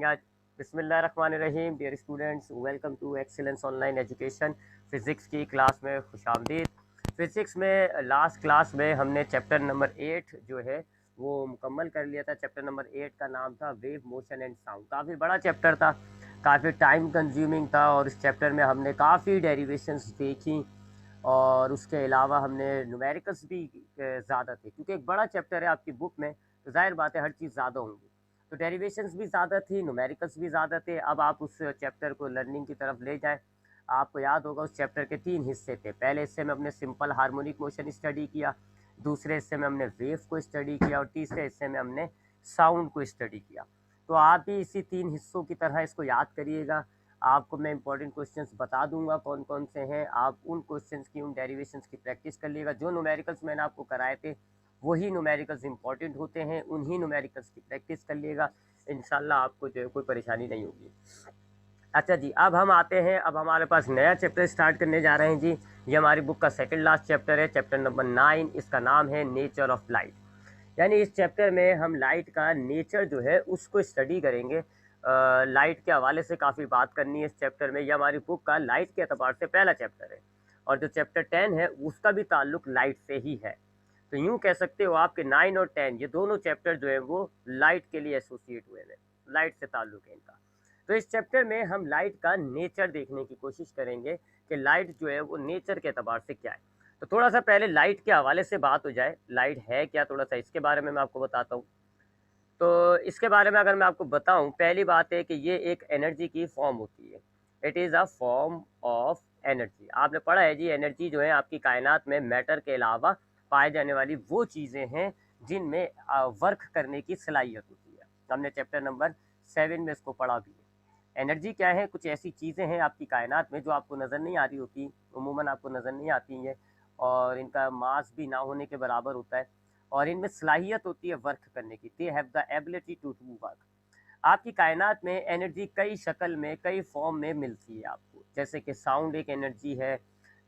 आज बिस्मिल्लाहिर्रहमानिर्रहीम। Dear students, welcome to excellence online education. Physics की क्लास में खुशामदीद। फ़िज़िक्स में लास्ट क्लास में हमने चैप्टर नंबर 8 जो है वो मुकम्मल कर लिया था। चैप्टर नंबर 8 का नाम था वेव मोशन एंड साउंड। काफ़ी बड़ा चैप्टर था, काफ़ी टाइम कंज्यूमिंग था और इस चैप्टर में हमने काफ़ी डेरिवेशंस देखी और उसके अलावा हमने न्यूमेरिकल्स भी ज़्यादा थे, क्योंकि एक बड़ा चैप्टर है आपकी बुक में, तो ज़ाहिर बात है हर चीज़ ज़्यादा होंगी। तो डेरिवेशंस भी ज़्यादा थी, न्यूमेरिकल्स भी ज़्यादा थे। अब आप उस चैप्टर को लर्निंग की तरफ ले जाएँ। आपको याद होगा उस चैप्टर के 3 हिस्से थे। पहले हिस्से में हमने सिंपल हार्मोनिक मोशन स्टडी किया, दूसरे हिस्से में हमने वेव को स्टडी किया और तीसरे हिस्से में हमने साउंड को स्टडी किया। तो आप भी इसी 3 हिस्सों की तरह इसको याद करिएगा। आपको मैं इंपॉर्टेंट क्वेश्चंस बता दूंगा कौन कौन से हैं, आप उन क्वेश्चंस की, उन डेरिवेशंस की प्रैक्टिस कर लीजिएगा। जो न्यूमेरिकल्स मैंने आपको कराए थे वही न्यूमेरिकल्स इंपॉर्टेंट होते हैं, उन्हीं न्यूमेरिकल्स की प्रैक्टिस कर लीजिएगा। इंशाल्लाह आपको जो है कोई परेशानी नहीं होगी। अच्छा जी, अब हम आते हैं, अब हमारे पास नया चैप्टर स्टार्ट करने जा रहे हैं जी। ये हमारी बुक का सेकंड लास्ट चैप्टर है, चैप्टर नंबर 9। इसका नाम है नेचर ऑफ लाइट। यानी इस चैप्टर में हम लाइट का नेचर जो है उसको स्टडी करेंगे। लाइट के हवाले से काफ़ी बात करनी है इस चैप्टर में। यह हमारी बुक का लाइट के अतबार से पहला चैप्टर है और जो चैप्टर 10 है उसका भी ताल्लुक लाइट से ही है। तो यूँ कह सकते हो आपके 9 और 10 ये दोनों चैप्टर जो है वो लाइट के लिए एसोसिएट हुए हैं, लाइट से ताल्लुक है इनका। तो इस चैप्टर में हम लाइट का नेचर देखने की कोशिश करेंगे कि लाइट जो है वो नेचर के अतबार से क्या है। तो थोड़ा सा पहले लाइट के हवाले से बात हो जाए, लाइट है क्या, थोड़ा सा इसके बारे में मैं आपको बताता हूँ। तो इसके बारे में अगर मैं आपको बताऊं, पहली बात है कि ये एक एनर्जी की फॉर्म होती है। It is a form of energy. आपने पढ़ा है जी, एनर्जी जो है आपकी कायनात में मैटर के अलावा पाए जाने वाली वो चीज़ें हैं जिनमें वर्क करने की सलाहियत होती है। हमने चैप्टर नंबर 7 में इसको पढ़ा भी है। एनर्जी क्या है? कुछ ऐसी चीज़ें हैं आपकी कायनात में जो आपको नज़र नहीं आ रही होती, उमूमन आपको नज़र नहीं आती हैं और इनका मास भी ना होने के बराबर होता है और इनमें सलाहियत होती है वर्क करने की। They have the ability to do work. आपकी कायनात में एनर्जी कई शक्ल में, कई फॉर्म में मिलती है आपको। जैसे कि साउंड एक एनर्जी है,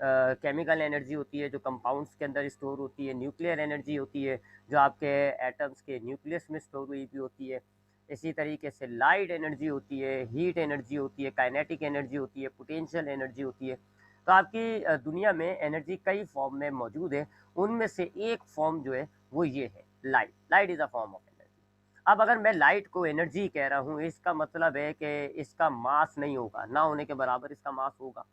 केमिकल एनर्जी होती है जो कंपाउंड्स के अंदर स्टोर होती है, न्यूक्लियर एनर्जी होती है जो आपके एटम्स के न्यूक्लियस में स्टोर हुई भी होती है। इसी तरीके से लाइट एनर्जी होती है, हीट एनर्जी होती है, काइनेटिक एनर्जी होती है, पोटेंशियल एनर्जी होती है। तो आपकी दुनिया में एनर्जी कई फॉर्म में मौजूद है। उनमें से एक फॉर्म जो है वो ये है light. Light is a form of energy. अब अगर मैं लाइट को एनर्जी कह रहा हूँ, इसका मतलब है कि इसका मास नहीं होगा, ना होने के बराबर इसका मास होगा।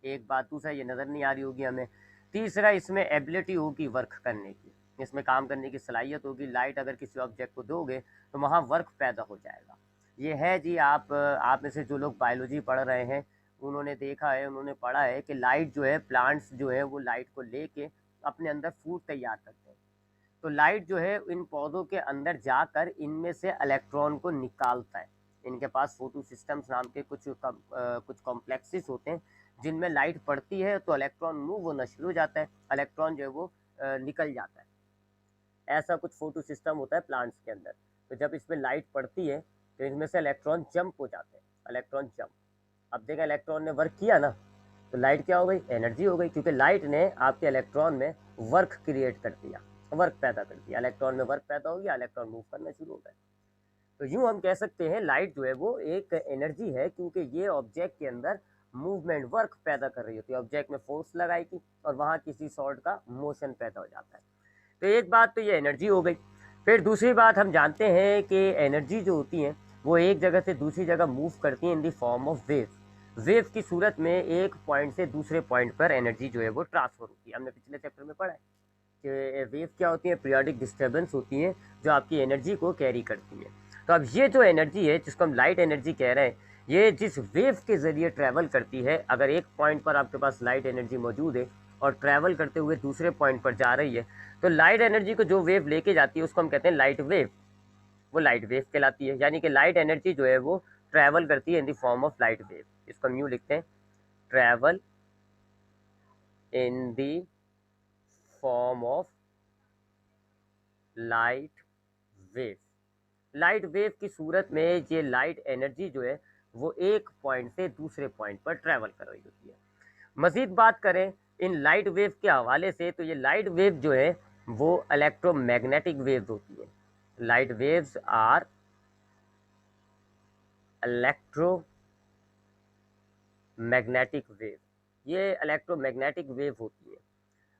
एक बात। दूसरा, ये नज़र नहीं आ रही होगी हमें। तीसरा, इसमें एबिलिटी होगी वर्क करने की, इसमें काम करने की सलाहियत होगी। लाइट अगर किसी ऑब्जेक्ट को दोगे तो वहाँ वर्क पैदा हो जाएगा। ये है जी। आप में से जो लोग बायोलॉजी पढ़ रहे हैं उन्होंने देखा है, उन्होंने पढ़ा है कि लाइट जो है, प्लांट्स जो है वो लाइट को लेके अपने अंदर फूड तैयार करते हैं। तो लाइट जो है इन पौधों के अंदर जाकर इनमें से इलेक्ट्रॉन को निकालता है। इनके पास फोटो सिस्टम्स नाम के कुछ कॉम्प्लेक्सेस होते हैं जिनमें लाइट पड़ती है तो इलेक्ट्रॉन मूव होना शुरू हो जाता है, इलेक्ट्रॉन जो है वो निकल जाता है। ऐसा कुछ फोटो सिस्टम होता है प्लांट्स के अंदर। तो जब इसमें लाइट पड़ती है तो इसमें से इलेक्ट्रॉन जंप हो जाते हैं, इलेक्ट्रॉन जंप। अब देखा, इलेक्ट्रॉन ने वर्क किया ना, तो लाइट क्या हो गई? एनर्जी हो गई, क्योंकि लाइट ने आपके इलेक्ट्रॉन में वर्क क्रिएट कर दिया, वर्क पैदा कर दिया। इलेक्ट्रॉन में वर्क पैदा हो गया, इलेक्ट्रॉन मूव करना शुरू हो गए। तो यूं हम कह सकते हैं लाइट जो है वो एक एनर्जी है, क्योंकि ये ऑब्जेक्ट के अंदर मूवमेंट, वर्क पैदा कर रही होती है। ऑब्जेक्ट में फोर्स लगाएगी और वहाँ किसी सॉर्ट का मोशन पैदा हो जाता है। तो एक बात तो ये एनर्जी हो गई। फिर दूसरी बात, हम जानते हैं कि एनर्जी जो होती है वो एक जगह से दूसरी जगह मूव करती है in the form of wave. Wave की सूरत में एक पॉइंट से दूसरे पॉइंट पर एनर्जी जो है वो ट्रांसफर होती है। हमने पिछले चैप्टर में पढ़ा है कि वेव क्या होती है? पीरियोडिक डिस्टर्बेंस होती है जो आपकी एनर्जी को कैरी करती है। तो अब ये जो एनर्जी है जिसको हम लाइट एनर्जी कह रहे हैं, ये जिस वेव के ज़रिए ट्रैवल करती है, अगर एक पॉइंट पर आपके पास लाइट एनर्जी मौजूद है और ट्रैवल करते हुए दूसरे पॉइंट पर जा रही है, तो लाइट एनर्जी को जो वेव लेके जाती है उसको हम कहते हैं लाइट वेव। वो लाइट वेव कहलाती है। यानी कि लाइट एनर्जी जो है वो ट्रैवल करती है in the form of light wave. इसको हम यूँ लिखते हैं, travel in the form of light wave. Light wave की सूरत में ये लाइट एनर्जी जो है वो एक पॉइंट से दूसरे पॉइंट पर ट्रैवल कर रही होती है। मजीद बात करें इन लाइट वेव के हवाले से, तो ये लाइट वेव जो है वो इलेक्ट्रोमैग्नेटिक वेव्स होती है। Light waves are electromagnetic wave, ये इलेक्ट्रोमैग्नेटिक वेव होती है।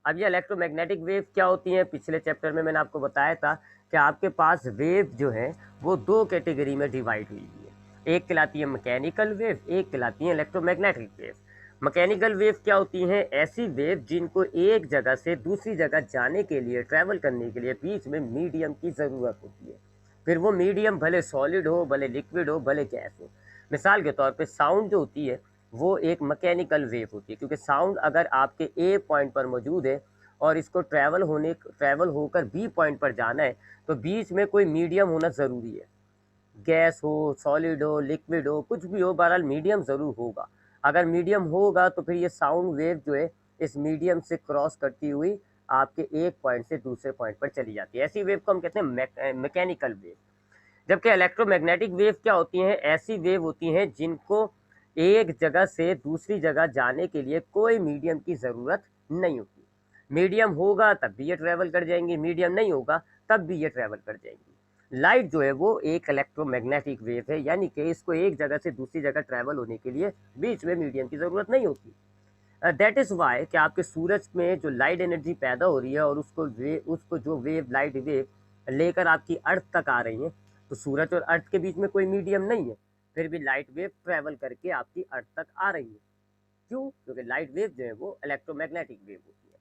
अब ये इलेक्ट्रोमैग्नेटिक वेव क्या होती है, पिछले चैप्टर में मैंने आपको बताया था कि आपके पास वेव जो है वो दो कैटेगरी में डिवाइड हुई है। एक कहलाती है मैकेनिकल वेव, एक कहलाती है इलेक्ट्रोमैग्नेटिक वेव। मैकेनिकल वेव क्या होती हैं, ऐसी वेव जिनको एक जगह से दूसरी जगह जाने के लिए, ट्रैवल करने के लिए बीच में मीडियम की ज़रूरत होती है। फिर वो मीडियम भले सॉलिड हो, भले लिक्विड हो, भले गैस हो। मिसाल के तौर पे साउंड जो होती है वो एक मैकेनिकल वेव होती है, क्योंकि साउंड अगर आपके ए पॉइंट पर मौजूद है और इसको ट्रैवल होकर बी पॉइंट पर जाना है, तो बीच में कोई मीडियम होना ज़रूरी है। गैस हो, सॉलिड हो, लिक्विड हो, कुछ भी हो, बहरहाल मीडियम ज़रूर होगा। अगर मीडियम होगा तो फिर ये साउंड वेव जो है इस मीडियम से क्रॉस करती हुई आपके एक पॉइंट से दूसरे पॉइंट पर चली जाती है। ऐसी वेव को हम कहते हैं मैकेनिकल वेव। जबकि इलेक्ट्रोमैग्नेटिक वेव क्या होती हैं, ऐसी वेव होती हैं जिनको एक जगह से दूसरी जगह जाने के लिए कोई मीडियम की ज़रूरत नहीं होती। मीडियम होगा तब भी ये ट्रैवल कर जाएंगी, मीडियम नहीं होगा तब भी ये ट्रैवल कर जाएंगी। लाइट जो है वो एक इलेक्ट्रोमैग्नेटिक वेव है, यानी कि इसको एक जगह से दूसरी जगह ट्रैवल होने के लिए बीच में मीडियम की ज़रूरत नहीं होती। दैट इज़ वाई कि आपके सूरज में जो लाइट एनर्जी पैदा हो रही है और उसको जो वेव, लाइट वेव लेकर आपकी अर्थ तक आ रही है, तो सूरज और अर्थ के बीच में कोई मीडियम नहीं है, फिर भी लाइट वेव ट्रैवल करके आपकी अर्थ तक आ रही है। क्यों? क्योंकि लाइट वेव जो है वो इलेक्ट्रोमैग्नेटिक वेव होती है।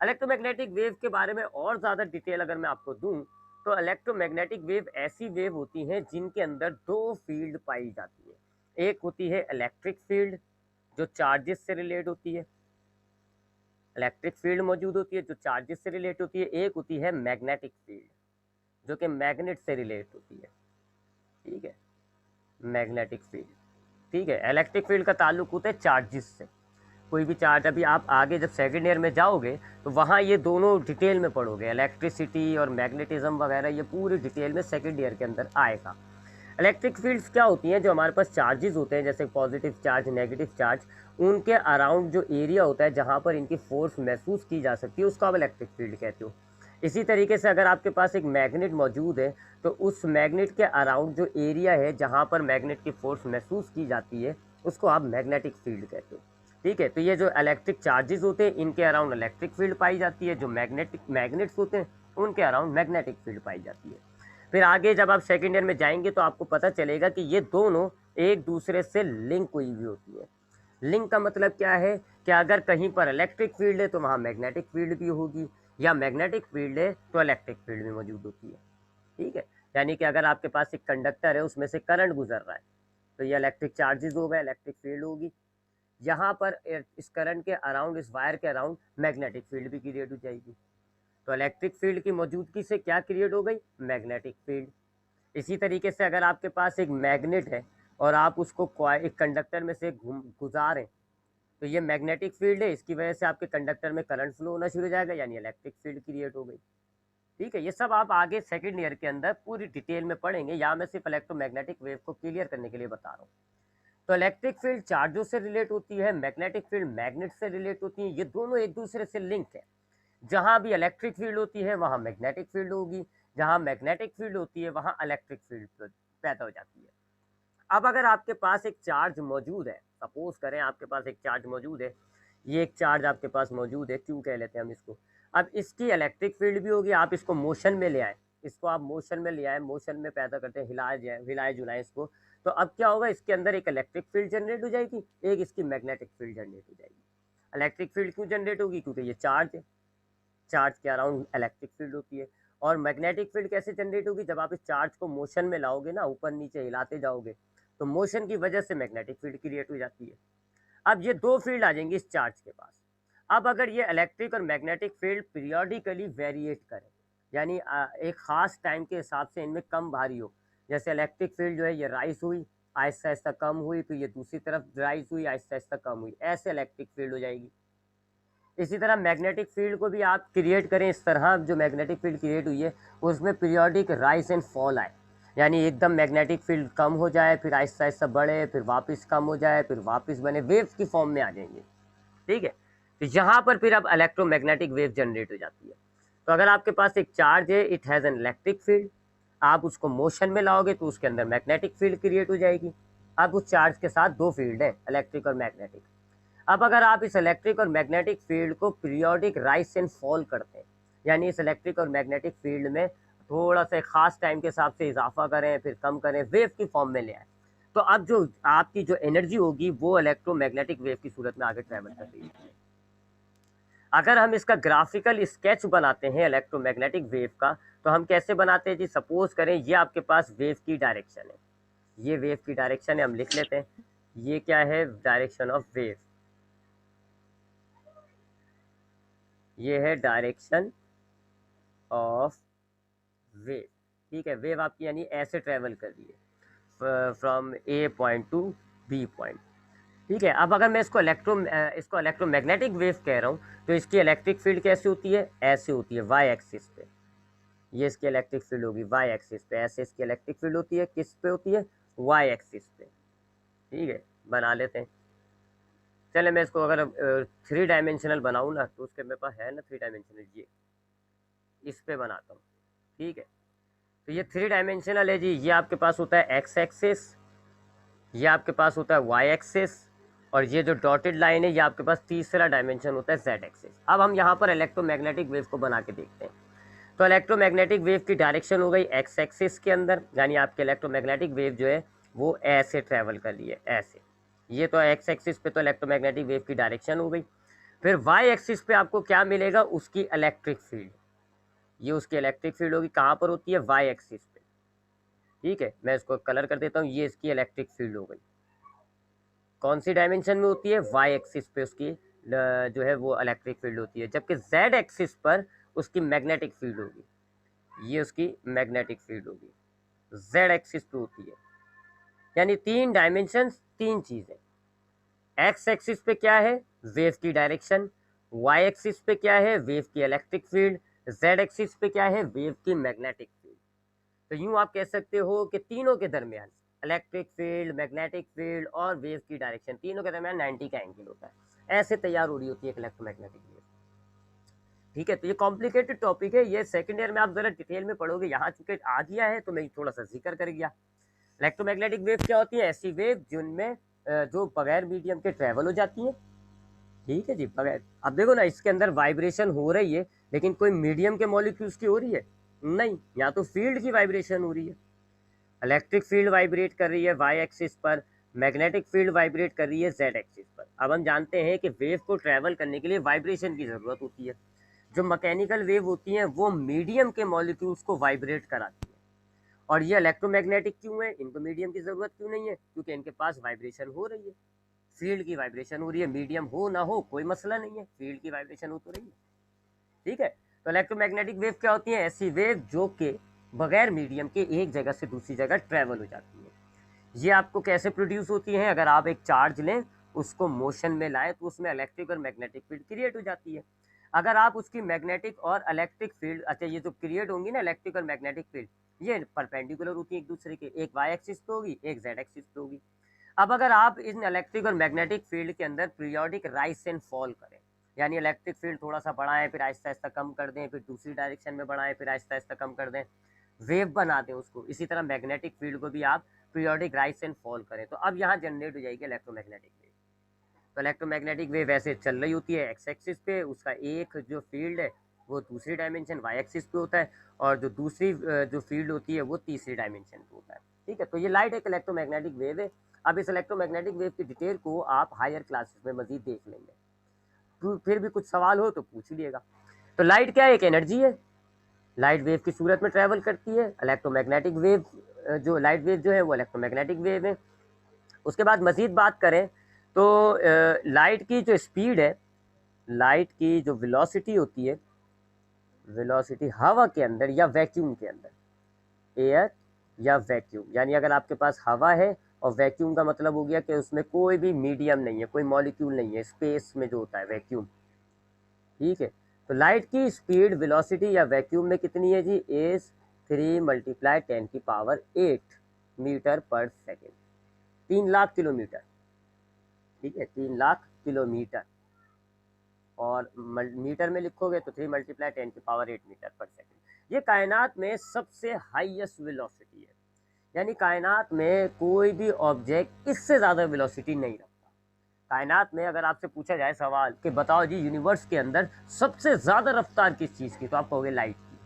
इलेक्ट्रोमैग्नेटिक वेव के बारे में और ज़्यादा डिटेल अगर मैं आपको दूं, तो इलेक्ट्रोमैग्नेटिक वेव ऐसी वेव होती हैं जिनके अंदर दो फील्ड पाई जाती है। एक होती है इलेक्ट्रिक फील्ड जो चार्जेस से रिलेट होती है, इलेक्ट्रिक फील्ड मौजूद होती है जो चार्जेस से रिलेट होती है। एक होती है मैग्नेटिक फील्ड जो कि मैग्नेट से रिलेट होती है। ठीक है, मैग्नेटिक फील्ड। ठीक है, इलेक्ट्रिक फील्ड का ताल्लुक होता है चार्जेस से। कोई भी चार्ज, अभी आप आगे जब सेकेंड ईयर में जाओगे तो वहाँ ये दोनों डिटेल में पढ़ोगे, इलेक्ट्रिसिटी और मैग्नेटिज्म वगैरह, ये पूरी डिटेल में सेकेंड ईयर के अंदर आएगा। इलेक्ट्रिक फील्ड्स क्या होती हैं, जो हमारे पास चार्जेस होते हैं जैसे पॉजिटिव चार्ज, नेगेटिव चार्ज, उनके अराउंड जो एरिया होता है जहाँ पर इनकी फोर्स महसूस की जा सकती है उसको आप इलेक्ट्रिक फील्ड कहते हो। इसी तरीके से अगर आपके पास एक मैग्नेट मौजूद है तो उस मैग्नेट के अराउंड जो एरिया है जहाँ पर मैग्नेट की फोर्स महसूस की जाती है उसको आप मैग्नेटिक फील्ड कहते हो। ठीक है, तो ये जो इलेक्ट्रिक चार्जेस होते हैं इनके अराउंड इलेक्ट्रिक फील्ड पाई जाती है, जो मैग्नेट्स होते हैं उनके अराउंड मैग्नेटिक फील्ड पाई जाती है। फिर आगे जब आप सेकेंड ईयर में जाएंगे तो आपको पता चलेगा कि ये दोनों एक दूसरे से लिंक हुई हुई होती है। लिंक का मतलब क्या है कि अगर कहीं पर इलेक्ट्रिक फील्ड है तो वहाँ मैग्नेटिक फील्ड भी होगी, या मैग्नेटिक फील्ड है तो इलेक्ट्रिक फील्ड भी मौजूद होती है। ठीक है, यानी कि अगर आपके पास एक कंडक्टर है उसमें से करंट गुजर रहा है तो ये इलेक्ट्रिक चार्जेस हो गए, इलेक्ट्रिक फील्ड होगी। यहाँ पर इस करंट के अराउंड, इस वायर के अराउंड मैग्नेटिक फील्ड भी क्रिएट हो जाएगी। तो इलेक्ट्रिक फील्ड की मौजूदगी से क्या क्रिएट हो गई, मैग्नेटिक फील्ड। इसी तरीके से अगर आपके पास एक मैग्नेट है और आप उसको एक कंडक्टर में से गुजारें तो ये मैग्नेटिक फील्ड है, इसकी वजह से आपके कंडक्टर में करंट फ्लो होना शुरू हो जाएगा, यानी इलेक्ट्रिक फील्ड क्रिएट हो गई। ठीक है, ये सब आप आगे सेकंड ईयर के अंदर पूरी डिटेल में पढ़ेंगे, यहाँ मैं सिर्फ इलेक्ट्रोमैग्नेटिक वेव को क्लियर करने के लिए बता रहा हूँ। तो इलेक्ट्रिक फील्ड चार्जों से रिलेट होती है, मैग्नेटिक फील्ड मैग्नेट से रिलेट होती है, ये दोनों एक दूसरे से लिंक है। जहाँ भी इलेक्ट्रिक फील्ड होती है वहाँ मैग्नेटिक फील्ड होगी, जहाँ मैग्नेटिक फील्ड होती है वहाँ इलेक्ट्रिक फील्ड पैदा हो जाती है। अब अगर आपके पास एक चार्ज मौजूद है, सपोज करें आपके पास एक चार्ज मौजूद है, ये एक चार्ज आपके पास मौजूद है, क्यों कह लेते हैं हम इसको। अब इसकी इलेक्ट्रिक फील्ड भी होगी, आप इसको मोशन में ले आए, इसको आप मोशन में ले आए, मोशन में पैदा करते हैं, हिलाए जुलाए इसको, तो अब क्या होगा, इसके अंदर एक इलेक्ट्रिक फील्ड जनरेट हो जाएगी, एक इसकी मैग्नेटिक फील्ड जनरेट हो जाएगी। इलेक्ट्रिक फील्ड क्यों जनरेट होगी, क्योंकि ये चार्ज है, चार्ज के अराउंड इलेक्ट्रिक फील्ड होती है। और मैग्नेटिक फील्ड कैसे जनरेट होगी, जब आप इस चार्ज को मोशन में लाओगे ना, ऊपर नीचे हिलाते जाओगे, तो मोशन की वजह से मैग्नेटिक फील्ड क्रिएट हो जाती है। अब ये दो फील्ड आ जाएंगी इस चार्ज के पास। अब अगर ये इलेक्ट्रिक और मैग्नेटिक फील्ड पीरियोडिकली वेरिएट करें, यानी एक ख़ास टाइम के हिसाब से इनमें कम भारी हो, जैसे इलेक्ट्रिक फील्ड जो है ये राइज हुई, आहिस्ता आहिस्ता कम हुई, फिर ये दूसरी तरफ राइज हुई, आहिस्ता आहिस्ता कम हुई, ऐसे इलेक्ट्रिक फील्ड हो जाएगी। इसी तरह मैग्नेटिक फील्ड को भी आप क्रिएट करें इस तरह, जो मैग्नेटिक फील्ड क्रिएट हुई है उसमें पीरियोडिक राइज एंड फॉल आए, यानी एकदम मैग्नेटिक फील्ड कम हो जाए, फिर आहिस्ता आहिस्ता बढ़े, फिर वापस कम हो जाए, फिर वापस बने, वेव्स की फॉर्म में आ जाएंगे। ठीक है, तो यहाँ पर फिर अब इलेक्ट्रोमैग्नेटिक वेव जनरेट हो जाती है। तो अगर आपके पास एक चार्ज है, it has an electric field, आप उसको मोशन में लाओगे तो उसके अंदर मैग्नेटिक फील्ड क्रिएट हो जाएगी। अब उस चार्ज के साथ दो फील्ड है, इलेक्ट्रिक और मैग्नेटिक। अब अगर आप इस इलेक्ट्रिक और मैग्नेटिक फील्ड को पीरियोडिक राइज एंड फॉल करते हैं, यानी इस इलेक्ट्रिक और मैग्नेटिक फील्ड में थोड़ा सा खास टाइम के हिसाब से इजाफा करें फिर कम करें, वेव की फॉर्म में ले आए, तो अब जो आपकी जो एनर्जी होगी वो इलेक्ट्रोमैग्नेटिक वेव की सूरत में आगे ट्रैवल कर रही है। अगर हम इसका ग्राफिकल स्केच बनाते हैं इलेक्ट्रोमैग्नेटिक वेव का, तो हम कैसे बनाते हैं जी? सपोज करें ये आपके पास वेव की डायरेक्शन है, ये वेव की डायरेक्शन है, हम लिख लेते हैं ये क्या है, डायरेक्शन ऑफ वेव, ये है डायरेक्शन ऑफ वेव। ठीक है, वेव आपकी यानी ऐसे ट्रेवल कर रही है from A point to B point. ठीक है, अब अगर मैं इसको इलेक्ट्रोमैग्नेटिक वेव कह रहा हूँ, तो इसकी इलेक्ट्रिक फील्ड कैसी होती है? ऐसे होती है, वाई एक्सिस पे। ये इसकी इलेक्ट्रिक फील्ड होगी वाई एक्सिस पे, ऐसे इसकी इलेक्ट्रिक फील्ड होती है, किस पे होती है? वाई एक्सिस पे। ठीक है, बना लेते हैं। चले मैं इसको अगर 3 डायमेंशनल बनाऊँ ना, तो उसके मेरे पास है ना 3 डायमेंशनल, ये इस पे बनाता हूँ। ठीक है, तो ये 3 डायमेंशनल है जी। ये आपके पास होता है एक्स एक्सिस, ये आपके पास होता है वाई एक्सिस, और ये जो डॉटेड लाइन है ये आपके पास तीसरा डायमेंशन होता है जेड एक्सिस। अब हम यहाँ पर इलेक्ट्रोमैग्नेटिक वेव को बना के देखते हैं। तो इलेक्ट्रोमैग्नेटिक वेव की डायरेक्शन हो गई एक्स एक्सिस के अंदर, यानी आपके इलेक्ट्रोमैग्नेटिक वेव जो है वो ऐसे ट्रेवल कर रही है, ऐसे। ये तो एक्स एक्सिस पे तो इलेक्ट्रोमैग्नेटिक वेव की डायरेक्शन हो गई। फिर वाई एक्सिस पे आपको क्या मिलेगा? उसकी इलेक्ट्रिक फील्ड। ये उसकी इलेक्ट्रिक फील्ड होगी, कहाँ पर होती है? वाई एक्सिस पे। ठीक है, मैं इसको कलर कर देता हूँ, ये इसकी इलेक्ट्रिक फील्ड हो गई। कौन सी डायमेंशन में होती है? वाई एक्सिस पे उसकी जो है वो इलेक्ट्रिक फील्ड होती है, जबकि जेड एक्सिस पर उसकी मैग्नेटिक फील्ड होगी, ये उसकी मैग्नेटिक फील्ड होगी, जेड एक्सिस पे होती है। यानी 3 डायमेंशन, 3 चीजें। एक्स एक्सिस पे क्या है? वेव की डायरेक्शन। वाई एक्सिस पे क्या है? वेव की इलेक्ट्रिक फील्ड। जेड एक्सिस पे क्या है? वेव की मैग्नेटिक फील्ड। तो यूं आप कह सकते हो कि तीनों के दरमियान, इलेक्ट्रिक फील्ड, मैग्नेटिक फील्ड और वेव की डायरेक्शन, तीनों के दरमियान 90 का एंगल होता है। ऐसे तैयार हो रही होती है एक इलेक्ट्रोमैग्नेटिक वेव। ठीक है, तो ये कॉम्प्लिकेटेड टॉपिक है, ये सेकंड ईयर में आप जरा डिटेल में पढ़ोगे, यहाँ चूंकि आ गया है तो मैं थोड़ा सा जिक्र कर गया। इलेक्ट्रोमैग्नेटिक वेव क्या होती है? ऐसी वेव जिनमें जो बगैर मीडियम के ट्रेवल हो जाती है। ठीक है जी, बगैर, अब देखो ना इसके अंदर वाइब्रेशन हो रही है, लेकिन कोई मीडियम के मॉलिक्यूल्स की हो रही है? नहीं, यहाँ तो फील्ड की वाइब्रेशन हो रही है। इलेक्ट्रिक फील्ड वाइब्रेट कर रही है वाई एक्सिस पर, मैग्नेटिक फील्ड वाइब्रेट कर रही है जेड एक्सिस पर। अब हम जानते हैं कि वेव को ट्रेवल करने के लिए वाइब्रेशन की जरूरत होती है। जो मैकेनिकल वेव होती हैं वो मीडियम के मॉलिक्यूल्स को वाइब्रेट कराती है। और ये इलेक्ट्रोमैग्नेटिक क्यों है? इनको मीडियम की जरूरत क्यों नहीं है? क्योंकि इनके पास वाइब्रेशन हो रही है, फील्ड की वाइब्रेशन हो रही है। मीडियम हो ना हो कोई मसला नहीं है, फील्ड की वाइब्रेशन हो तो रही है। ठीक है, तो इलेक्ट्रोमैग्नेटिक वेव क्या होती है? ऐसी वेव जो कि बगैर मीडियम के एक जगह से दूसरी जगह ट्रेवल हो जाती है। ये आपको कैसे प्रोड्यूस होती हैं? अगर आप एक चार्ज लें, उसको मोशन में लाएं, तो उसमें इलेक्ट्रिक और मैग्नेटिक फील्ड क्रिएट हो जाती है। अगर आप उसकी मैग्नेटिक और इलेक्ट्रिक फील्ड, अच्छा ये जो क्रिएट होंगी ना इलेक्ट्रिक और मैग्नेटिक फील्ड, ये परपेंडिकुलर होती है एक दूसरे के, एक वाई एक्सिस पे होगी, एक जेड एक्सिस पे होगी। अब अगर आप इन इलेक्ट्रिक और मैग्नेटिक फील्ड के अंदर पीरियोडिक राइज एंड फॉल करें, यानी इलेक्ट्रिक फील्ड थोड़ा सा बढ़ाएं फिर आहिस्ता आहिस्ता कम कर दें, फिर दूसरी डायरेक्शन में बढ़ाएं फिर आहिस्ता आहिस्ता कम कर दें, वेव बना दें उसको, इसी तरह मैग्नेटिक फील्ड को भी आप पीरियोडिक राइज एंड फॉल करें, तो अब यहाँ जनरेट हो जाएगी इलेक्ट्रोमैग्नेटिक वेव। तो इलेक्ट्रोमैग्नेटिक वेव ऐसे चल रही होती है एक्स एक्सिस पे, उसका एक जो फील्ड है वो दूसरी डायमेंशन वाई एक्सिस पे होता है, और जो दूसरी जो फील्ड होती है वो तीसरी डायमेंशन पे होता है। ठीक है, तो ये लाइट एक इलेक्ट्रोमैग्नेटिक वेव है। अब इस इलेक्ट्रोमैग्नेटिक वेव की डिटेल को आप हायर क्लासेस में मजीद देख लेंगे, तो फिर भी कुछ सवाल हो तो पूछ लीजिएगा। तो लाइट क्या है? एक एनर्जी है, लाइट वेव की सूरत में ट्रेवल करती है। इलेक्ट्रोमैग्नेटिक वेव जो लाइट वेव जो है वो इलेक्ट्रोमैग्नेटिक वेव है। उसके बाद मजीद बात करें तो लाइट की जो स्पीड है, लाइट की जो वेलोसिटी होती है, वेलोसिटी हवा के अंदर या वैक्यूम के अंदर, एयर या वैक्यूम, यानी अगर आपके पास हवा है और वैक्यूम का मतलब हो गया कि उसमें कोई भी मीडियम नहीं है, कोई मॉलिक्यूल नहीं है, स्पेस में जो होता है वैक्यूम। ठीक है, तो लाइट की स्पीड वेलोसिटी या वैक्यूम में कितनी है जी? इज 3 × 10⁸ मीटर पर सेकेंड, 3 लाख किलोमीटर। ठीक है, 3 लाख किलोमीटर, और मीटर में लिखोगे तो 3 × 10⁸ मीटर पर सेकेंड। ये कायनात में सबसे हाईएस्ट वेलोसिटी है, यानी कायनात में कोई भी ऑब्जेक्ट इससे ज़्यादा वेलोसिटी नहीं रखता। कायनात में अगर आपसे पूछा जाए सवाल कि बताओ जी यूनिवर्स के अंदर सबसे ज़्यादा रफ्तार किस चीज़ की, तो आप कहोगे लाइट की।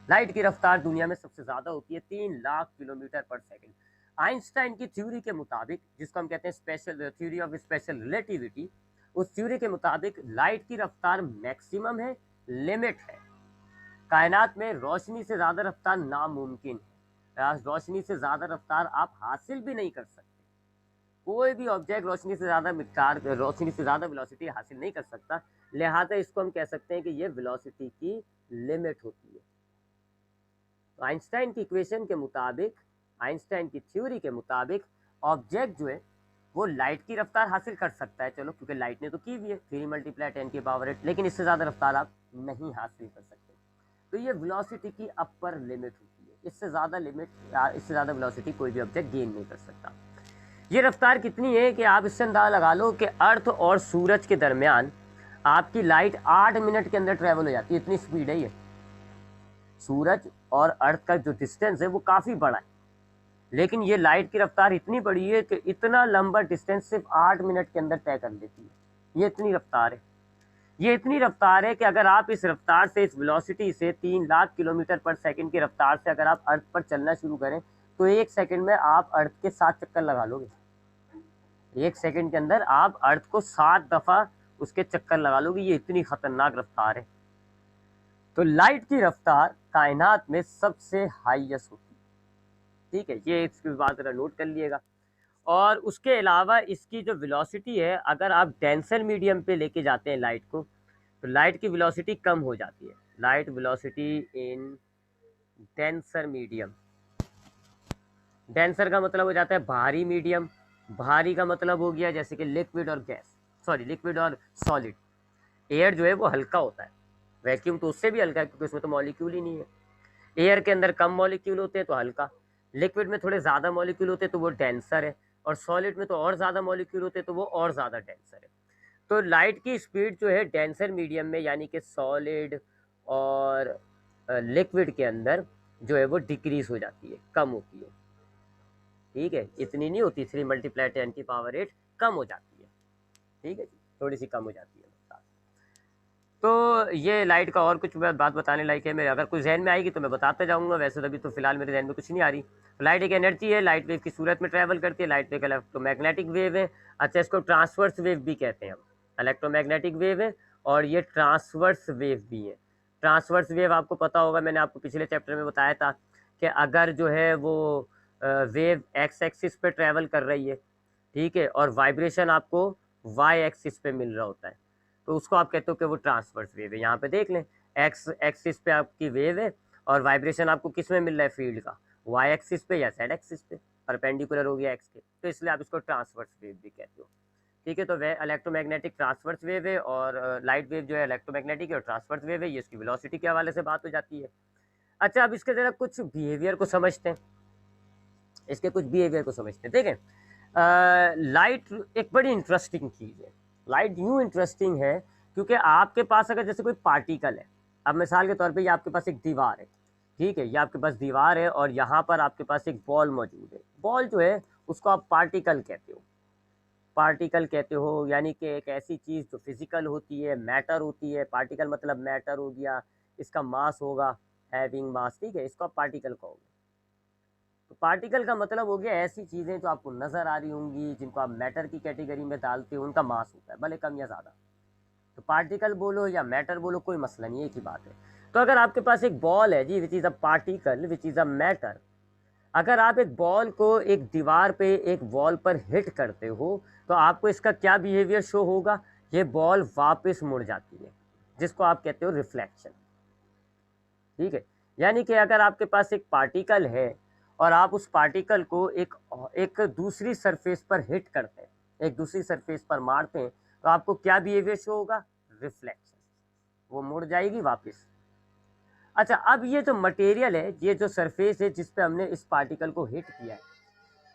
लाइट की रफ्तार दुनिया में सबसे ज़्यादा होती है 3 लाख किलोमीटर पर सेकंड। आइंस्टाइन की थ्योरी के मुताबिक, जिसको हम कहते हैं special theory of special relativity, उस थ्योरी के मुताबिक लाइट की रफ्तार मैक्सिमम है, लिमिट है। कायनात में रोशनी से ज़्यादा रफ्तार नामुमकिन है। रोशनी से ज़्यादा रफ्तार आप हासिल भी नहीं कर सकते। कोई भी ऑब्जेक्ट रोशनी से ज़्यादा मिक़दार, रोशनी से ज़्यादा वेलोसिटी हासिल नहीं कर सकता। लिहाजा इसको हम कह सकते हैं कि ये वेलोसिटी की लिमिट होती है। तो आइंस्टाइन की इक्वेशन के मुताबिक, आइंस्टाइन की थ्योरी के मुताबिक, ऑब्जेक्ट जो है वो लाइट की रफ्तार हासिल कर सकता है, चलो क्योंकि लाइट ने तो की भी है 3 × 10⁸, लेकिन इससे ज़्यादा रफ्तार आप नहीं हासिल कर सकते। तो ये वेलोसिटी की अपर लिमिट होती है। इससे ज़्यादा लिमिट, इससे ज़्यादा वेलोसिटी कोई भी ऑब्जेक्ट गेन नहीं कर सकता। ये रफ्तार कितनी है कि आप इससे अंदाजा लगा लो कि अर्थ और सूरज के दरमियान आपकी लाइट 8 मिनट के अंदर ट्रेवल हो जाती है। इतनी स्पीड है ये। सूरज और अर्थ का जो डिस्टेंस है वो काफ़ी बड़ा है, लेकिन ये लाइट की रफ्तार इतनी बड़ी है कि इतना लंबा डिस्टेंस सिर्फ 8 मिनट के अंदर तय कर लेती है। ये इतनी रफ्तार है। ये इतनी रफ्तार है कि अगर आप इस रफ्तार से, इस वेलोसिटी से 3 लाख किलोमीटर पर सेकंड की रफ्तार से अगर आप अर्थ पर चलना शुरू करें तो 1 सेकंड में आप अर्थ के 7 चक्कर लगा लोगे। 1 सेकंड के अंदर आप अर्थ को 7 दफ़ा उसके चक्कर लगा लोगे। ये इतनी खतरनाक रफ्तार है। तो लाइट की रफ्तार कायनात में सबसे हाईएस्ट होती है। ठीक है, ये इसकी बात ज़रा नोट कर लिएगा। और उसके अलावा इसकी जो वेलोसिटी है, अगर आप डेंसर मीडियम पे लेके जाते हैं लाइट को, तो लाइट की वेलोसिटी कम हो जाती है। Light velocity in denser medium. Denser का मतलब हो जाता है भारी मीडियम। भारी का मतलब हो गया जैसे कि लिक्विड और गैस, सॉरी लिक्विड और सॉलिड। एयर जो है वो हल्का होता है, वैक्यूम तो उससे भी हल्का है क्योंकि उसमें तो मॉलिक्यूल ही नहीं है। एयर के अंदर कम मॉलिक्यूल होते हैं तो हल्का, लिक्विड में थोड़े ज़्यादा मॉलिक्यूल होते हैं तो वो डेंसर है, और सॉलिड में तो और ज़्यादा मॉलिक्यूल होते हैं तो वो और ज़्यादा डेंसर है। तो लाइट की स्पीड जो है डेंसर मीडियम में, यानी कि सॉलिड और लिक्विड के अंदर जो है वो डिक्रीज हो जाती है, कम होती है। ठीक है, इतनी नहीं होती, 3 × 10⁸ कम हो जाती है। ठीक है जी, थोड़ी सी कम हो जाती है। तो ये लाइट का और कुछ बात बताने लायक है, मैं अगर कुछ जहन में आएगी तो मैं बताते जाऊंगा, वैसे तो अभी तो फिलहाल मेरे जहन में कुछ नहीं आ रही। लाइट एक एनर्जी है, लाइट वेव की सूरत में ट्रैवल करती है। लाइट वेव इलेक्ट्रोमैग्नेटिक वेव है। अच्छा, इसको ट्रांसवर्स वेव भी कहते हैं हम। इलेक्ट्रोमैग्नेटिक वेव है और ये ट्रांसवर्स वेव भी है। ट्रांसवर्स वेव आपको पता होगा, मैंने आपको पिछले चैप्टर में बताया था कि अगर जो है वो वेव एक्स एक्सिस पे ट्रैवल कर रही है, ठीक है, और वाइब्रेशन आपको वाई एक्सिस पे मिल रहा होता है, तो उसको आप कहते हो कि वो ट्रांसवर्स वेव है। यहाँ पे देख लें, एक्स एक्सिस पे आपकी वेव है और वाइब्रेशन आपको किस में मिल रहा है, फील्ड का, वाई एक्सिस पे या जेड एक्सिस पे, परपेंडिकुलर हो गया एक्स के, तो इसलिए आप इसको ट्रांसवर्स वेव भी कहते हो। ठीक है, तो वह इलेक्ट्रोमैग्नेटिक ट्रांसवर्स वेव है, और लाइट वेव जो है इलेक्ट्रोमैग्नेटिक है और ट्रांसवर्स वेव है। ये इसकी वेलोसिटी के हवाले से बात हो जाती है। अच्छा, अब इसके जरा कुछ बिहेवियर को समझते हैं, इसके कुछ बिहेवियर को समझते हैं। देखें, लाइट एक बड़ी इंटरेस्टिंग चीज़ है। लाइट यूँ इंटरेस्टिंग है क्योंकि आपके पास अगर जैसे कोई पार्टिकल है, अब मिसाल के तौर पे ये आपके पास एक दीवार है, ठीक है, ये आपके पास दीवार है और यहाँ पर आपके पास एक बॉल मौजूद है। बॉल जो है उसको आप पार्टिकल कहते हो। पार्टिकल कहते हो यानी कि एक ऐसी चीज़ जो फिजिकल होती है, मैटर होती है। पार्टिकल मतलब मैटर हो गया, इसका मास होगा, हैविंग मास, ठीक है, इसको आप पार्टिकल कहोगे। तो पार्टिकल का मतलब हो गया ऐसी चीज़ें जो आपको नज़र आ रही होंगी, जिनको आप मैटर की कैटेगरी में डालते हो, उनका मास होता है, भले कम या ज़्यादा। तो पार्टिकल बोलो या मैटर बोलो, कोई मसला नहीं है, एक ही बात है। तो अगर आपके पास एक बॉल है जी, which is a particle which is a matter, अगर आप एक बॉल को एक दीवार पे, एक वॉल पर हिट करते हो, तो आपको इसका क्या बिहेवियर शो होगा, ये बॉल वापस मुड़ जाती है, जिसको आप कहते हो रिफ्लेक्शन। ठीक है, यानी कि अगर आपके पास एक पार्टिकल है और आप उस पार्टिकल को एक दूसरी सरफेस पर हिट करते हैं, एक दूसरी सरफेस पर मारते हैं, तो आपको क्या बिहेवियर शो होगा, रिफ्लेक्शन, वो मुड़ जाएगी वापस। अच्छा, अब ये जो मटेरियल है, ये जो सरफेस है जिस पे हमने इस पार्टिकल को हिट किया है,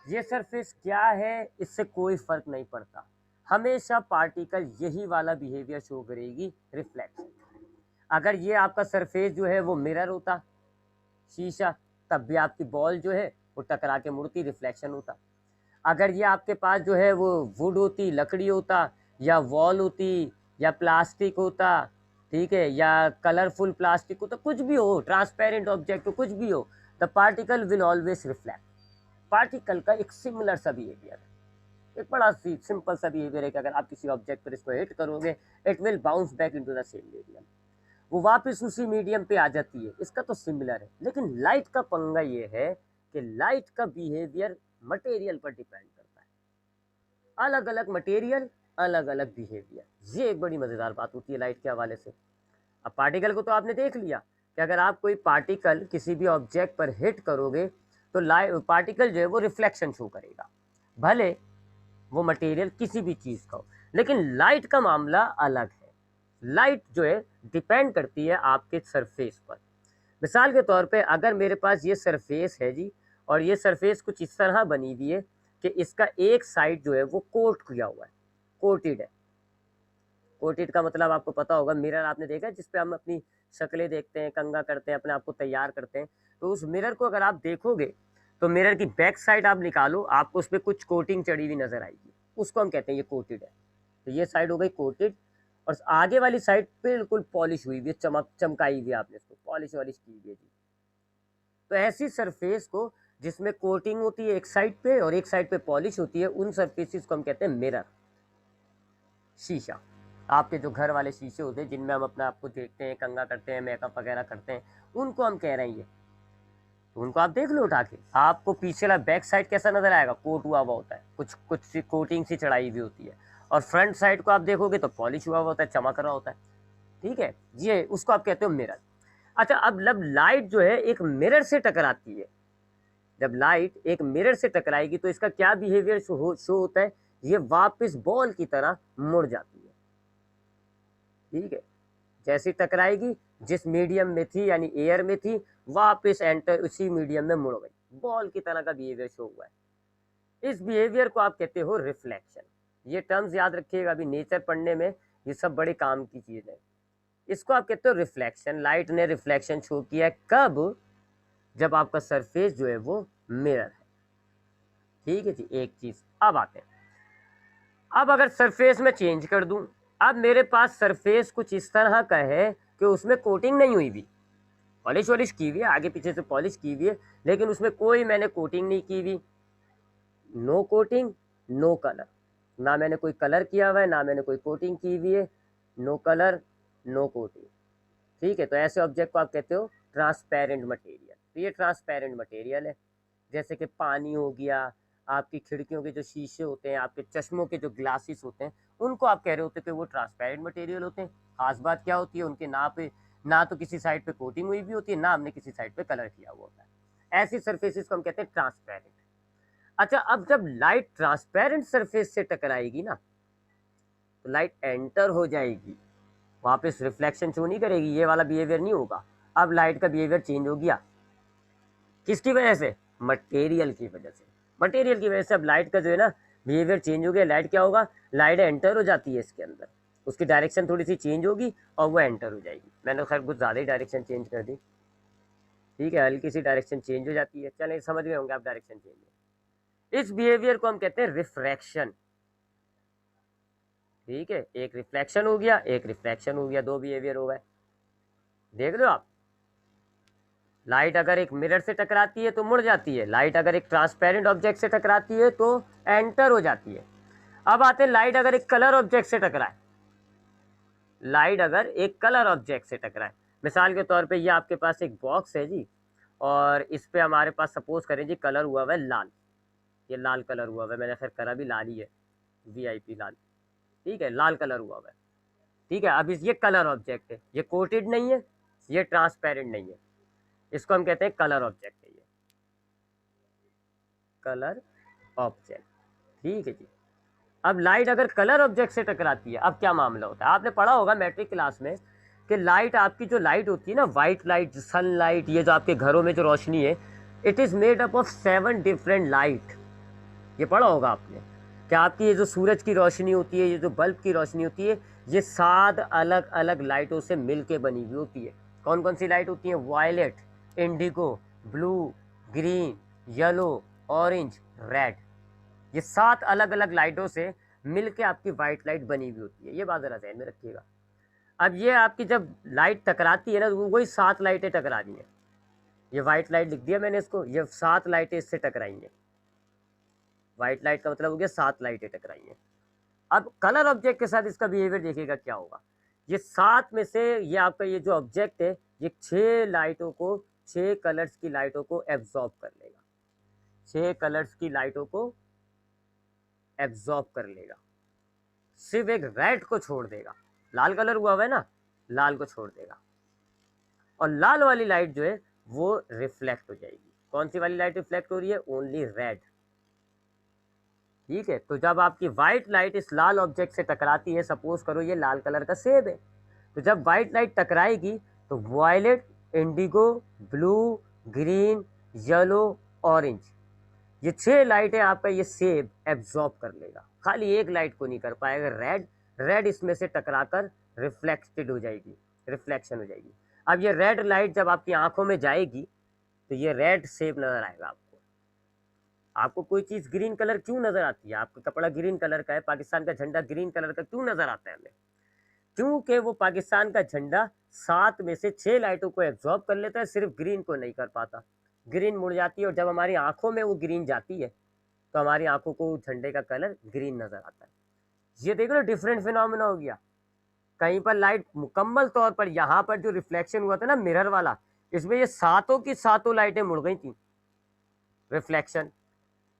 ये सरफेस क्या है, इससे कोई फर्क नहीं पड़ता। हमेशा पार्टिकल यही वाला बिहेवियर शो करेगी, रिफ्लेक्शन। अगर ये आपका सरफेस जो है वो मिरर होता, शीशा, तब भी आपकी बॉल जो है वो टकरा के मुड़ती, रिफ्लेक्शन होता। अगर ये आपके पास जो है वो वुड होती, लकड़ी होता, या वॉल होती, या प्लास्टिक होता, ठीक है, या कलरफुल प्लास्टिक होता, कुछ भी हो, ट्रांसपेरेंट ऑब्जेक्ट हो, कुछ भी हो, the particle will always reflect. Particle का एक सिमिलर सा बिहेवियर है, एक बड़ा सी सिंपल सा बिहेवियर है कि अगर आप किसी ऑब्जेक्ट पर इसको हिट करोगे, it will bounce back into the same medium, वो वापस उसी मीडियम पे आ जाती है। इसका तो सिमिलर है। लेकिन लाइट का पंगा ये है कि लाइट का बिहेवियर मटेरियल पर डिपेंड करता है। अलग अलग मटेरियल, अलग अलग बिहेवियर। ये एक बड़ी मजेदार बात होती है लाइट के हवाले से। अब पार्टिकल को तो आपने देख लिया कि अगर आप कोई पार्टिकल किसी भी ऑब्जेक्ट पर हिट करोगे तो लाइट पार्टिकल जो है वो रिफ्लेक्शन शो करेगा, भले वो मटेरियल किसी भी चीज का हो। लेकिन लाइट का मामला अलग है। लाइट जो है डिपेंड करती है आपके सरफेस पर। मिसाल के तौर पे अगर मेरे पास ये सरफेस है जी, और ये सरफेस कुछ इस तरह बनी हुई है कि इसका एक साइड जो है वो कोट किया हुआ है, कोटेड है। कोटेड का मतलब आपको पता होगा, मिरर आपने देखा है जिसपे हम अपनी शक्लें देखते हैं, कंघा करते हैं, अपने आप को तैयार करते हैं। तो उस मिरर को अगर आप देखोगे तो मिरर की बैक साइड आप निकालो, आपको उस पर कुछ कोटिंग चढ़ी हुई नजर आएगी, उसको हम कहते हैं ये कोटेड है। तो ये साइड हो गई कोटेड, और आगे वाली साइड बिल्कुल पॉलिश हुई हुई है, चमक चमकाई हुई है, आपने इसको पॉलिश वॉलिश की हुई है जी। तो ऐसी सरफेस को जिसमें कोटिंग होती है एक साइड पे और एक साइड पे पॉलिश होती है, उन सरफेसेस को हम कहते हैं मिरर। शीशा, आपके जो घर वाले शीशे होते हैं जिनमें हम अपने आप को देखते हैं, कंघा करते हैं, मेकअप वगैरह करते हैं, उनको हम कह रहे हैं ये। तो उनको आप देख लो उठा के, आपको पीछे वाला बैक साइड कैसा नजर आएगा, कोट हुआ हुआ होता है, कुछ कुछ सी कोटिंग सी चढ़ाई हुई होती है। और फ्रंट साइड को आप देखोगे तो पॉलिश हुआ हुआ होता है, चमक रहा होता है। ठीक है, ये उसको आप कहते हो मिरर। अच्छा, अब जब लाइट जो है एक मिरर से टकराती है, जब लाइट एक मिरर से टकराएगी तो इसका क्या बिहेवियर शो होता है, ये वापस बॉल की तरह मुड़ जाती है। ठीक है, जैसी टकराएगी जिस मीडियम में थी यानी एयर में थी, वापस एंटर उसी मीडियम में मुड़ गई, बॉल की तरह का बिहेवियर शो हुआ है। इस बिहेवियर को आप कहते हो रिफ्लेक्शन। ये टर्म्स याद रखिएगा, अभी नेचर पढ़ने में ये सब बड़े काम की चीज है। इसको आप कहते हो रिफ्लेक्शन। लाइट ने रिफ्लेक्शन शो किया है कब, जब आपका सरफेस जो है वो मिरर है। ठीक है जी, एक चीज। अब आते हैं, अब अगर सरफेस में चेंज कर दूं, अब मेरे पास सरफेस कुछ इस तरह का है कि उसमें कोटिंग नहीं हुई भी, पॉलिश वॉलिश की हुई है, आगे पीछे से पॉलिश की हुई है, लेकिन उसमें कोई मैंने कोटिंग नहीं की हुई। नो कोटिंग नो कलर, ना मैंने कोई कलर किया हुआ है, ना मैंने कोई कोटिंग की हुई है। No colour no coating. ठीक है, तो ऐसे ऑब्जेक्ट को आप कहते हो ट्रांसपेरेंट मटेरियल। तो ये ट्रांसपेरेंट मटेरियल है। जैसे कि पानी हो गया, आपकी खिड़कियों के जो शीशे होते हैं, आपके चश्मों के जो ग्लासेस होते हैं, उनको आप कह रहे होते हैं कि वो ट्रांसपेरेंट मटेरियल होते हैं। खास बात क्या होती है, उनके ना तो किसी साइड पे कोटिंग हुई भी होती है, ना हमने किसी साइड पे कलर किया हुआ होता है। ऐसी सरफेसेस को हम कहते हैं ट्रांसपेरेंट। अच्छा, अब जब लाइट ट्रांसपेरेंट सरफेस से टकराएगी ना, तो लाइट एंटर हो जाएगी, वापस रिफ्लेक्शन शो नहीं करेगी, ये वाला बिहेवियर नहीं होगा। अब लाइट का बिहेवियर चेंज हो गया, किसकी वजह से, मटेरियल की वजह से। मटेरियल की वजह से अब लाइट का जो है ना बिहेवियर चेंज हो गया। लाइट क्या होगा, लाइट एंटर हो जाती है इसके अंदर, उसकी डायरेक्शन थोड़ी सी चेंज होगी और वो एंटर हो जाएगी। मैंने खैर कुछ ज़्यादा ही डायरेक्शन चेंज कर दी। ठीक है, हल्की सी डायरेक्शन चेंज हो जाती है, चलें समझ गए होंगे आप डायरेक्शन चेंज। इस बिहेवियर को हम कहते हैं रिफ्रैक्शन। ठीक है, एक रिफ्लेक्शन हो गया, एक रिफ्रैक्शन हो गया, दो बिहेवियर हो गए। देख लो आप, लाइट अगर एक मिरर से टकराती है तो मुड़ जाती है, लाइट अगर एक ट्रांसपेरेंट ऑब्जेक्ट से टकराती है तो एंटर हो जाती है। अब आते हैं लाइट अगर एक कलर ऑब्जेक्ट से टकराए, लाइट अगर एक कलर ऑब्जेक्ट से टकराए, मिसाल के तौर पे ये आपके पास एक बॉक्स है जी, और इस पे हमारे पास सपोज करें जी कलर हुआ हुआ है लाल, ये लाल कलर हुआ हुआ है, मैंने खैर करा भी लाल ही है, VIP लाल। ठीक है, लाल कलर हुआ हुआ है। ठीक है, अब ये कलर ऑब्जेक्ट है, ये कोटेड नहीं है, ये ट्रांसपेरेंट नहीं है, इसको हम कहते हैं कलर ऑब्जेक्ट है, ये कलर ऑब्जेक्ट। ठीक है जी। अब लाइट अगर कलर ऑब्जेक्ट से टकराती है, अब क्या मामला होता है, आपने पढ़ा होगा मैट्रिक क्लास में कि लाइट, आपकी जो लाइट होती है ना, वाइट लाइट, सनलाइट, ये जो आपके घरों में जो रोशनी है, it is made up of 7 different light. ये पढ़ा होगा आपने कि आपकी ये जो सूरज की रोशनी होती है, ये जो बल्ब की रोशनी होती है, ये 7 अलग अलग लाइटों से मिलके बनी हुई होती है। कौन कौन सी लाइट होती है, violet, indigo, blue, green, yellow, orange, red, ये 7 अलग अलग लाइटों से मिलके आपकी वाइट लाइट बनी हुई होती है। ये बात जरा ध्यान में रखिएगा। अब ये आपकी जब लाइट टकराती है ना, तो वही 7 लाइटें टकरा रही हैं। ये वाइट लाइट लिख दिया मैंने इसको, ये 7 लाइटें इससे टकराई हैं। वाइट लाइट का मतलब हो गया 7 लाइटें टकराई हैं। अब कलर ऑब्जेक्ट के साथ इसका बिहेवियर देखिएगा क्या होगा। ये 7 में से ये आपका ये जो ऑब्जेक्ट है, ये 6 लाइटों को, 6 कलर्स की लाइटों को एब्जॉर्ब कर लेगा। 6 कलर्स की लाइटों को एब्जॉर्ब कर लेगा। सिर्फ एक रेड को छोड़ देगा। लाल कलर हुआ है ना, लाल को छोड़ देगा। और लाल वाली लाइट जो है वो रिफ्लेक्ट हो जाएगी। कौन सी वाली लाइट रिफ्लेक्ट हो रही है? Only red. ठीक है, तो जब आपकी व्हाइट लाइट इस लाल ऑब्जेक्ट से टकराती है, सपोज करो ये लाल कलर का सेब है, तो जब व्हाइट लाइट टकराएगी तो violet, indigo, blue, green, yellow, orange, ये 6 लाइटें आपका ये सेब एब्जॉर्ब कर लेगा। खाली एक लाइट को नहीं कर पाएगा, रेड। रेड इसमें से टकराकर रिफ्लेक्टेड हो जाएगी, रिफ्लेक्शन हो जाएगी। अब ये रेड लाइट जब आपकी आंखों में जाएगी तो ये रेड सेब नजर आएगा आपको। आपको कोई चीज ग्रीन कलर क्यों नजर आती है? आपका कपड़ा ग्रीन कलर का है, पाकिस्तान का झंडा ग्रीन कलर का क्यों नजर आता है हमें? क्योंकि वो पाकिस्तान का झंडा 7 में से 6 लाइटों को एब्जॉर्ब कर लेता है, सिर्फ ग्रीन को नहीं कर पाता। ग्रीन मुड़ जाती है और जब हमारी आंखों में वो ग्रीन जाती है तो हमारी आंखों को झंडे का कलर ग्रीन नजर आता है। ये देखो ना, डिफरेंट फिनोमेना हो गया। कहीं पर लाइट मुकम्मल तौर पर, यहाँ पर जो रिफ्लेक्शन हुआ था ना मिरर वाला, इसमें ये सातों की सातों लाइटें मुड़ गई थी, रिफ्लेक्शन।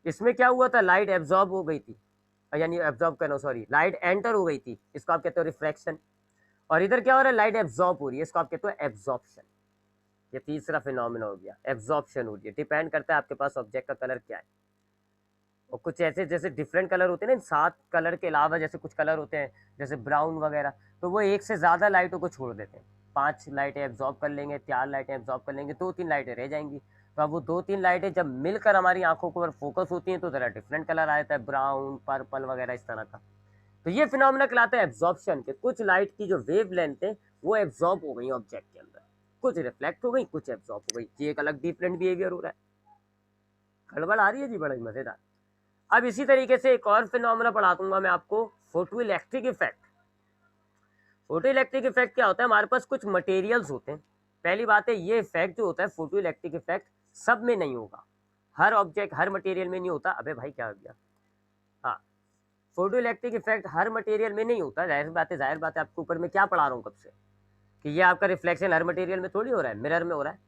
इसमें क्या हुआ था? लाइट एब्जॉर्ब हो गई थी, यानी एब्जॉर्ब करना, सॉरी, लाइट एंटर हो गई थी, इसको आप कहते हो रिफ्रैक्शन। और इधर क्या हो रहा है? लाइट एब्जॉर्ब हो रही है, इसको आप कहते हो एब्जॉर्प्शन। ये तीसरा फिनोमेना हो गया, एब्जॉर्प्शन हो रही है। डिपेंड करता है आपके पास ऑब्जेक्ट का कलर क्या है। और कुछ ऐसे जैसे डिफरेंट कलर होते हैं ना, 7 कलर के अलावा जैसे कुछ कलर होते हैं जैसे ब्राउन वगैरह, तो वो एक से ज़्यादा लाइटों को छोड़ देते हैं। 5 लाइटें एब्जॉर्ब कर लेंगे, 4 लाइटें एब्जॉर्ब कर लेंगे, 2-3 लाइटें रह जाएंगी। तो अब वो 2-3 लाइटें जब मिलकर हमारी आंखों पर फोकस होती हैं तो ज़रा डिफरेंट कलर आ जाता है, ब्राउन, पर्पल वगैरह इस तरह का। तो ये फिनोमेना कहलाता है एब्जॉर्प्शन के। कुछ लाइट की जो वेव लेंथ है वो एब्जॉर्ब हो गई ऑब्जेक्ट के अंदर, कुछ रिफ्लेक्ट हो गई, कुछ एब्जॉर्ब हो गई। ये एक अलग डिफरेंट बिहेवियर हो रहा है। गड़बड़ आ रही है जी, बड़ा मजेदार। अब इसी तरीके से एक और फिनोमेना पढ़ा दूंगा मैं आपको, photo electric effect. Photo electric effect क्या होता है? हमारे पास कुछ मटेरियल्स होते हैं। पहली बात है, ये इफेक्ट जो होता है फोटो इलेक्ट्रिक इफेक्ट सब में नहीं होगा, हर ऑब्जेक्ट हर मटेरियल में नहीं होता। अबे भाई क्या हो गया? हाँ, फोटो इलेक्ट्रिक इफेक्ट हर मटेरियल में नहीं होता। जाहिर बात है, जाहिर बात है, आपके ऊपर मैं क्या पढ़ा रहा हूँ कब से, कि ये आपका रिफ्लेक्शन हर मटेरियल में थोड़ी हो रहा है, मिरर में हो रहा है।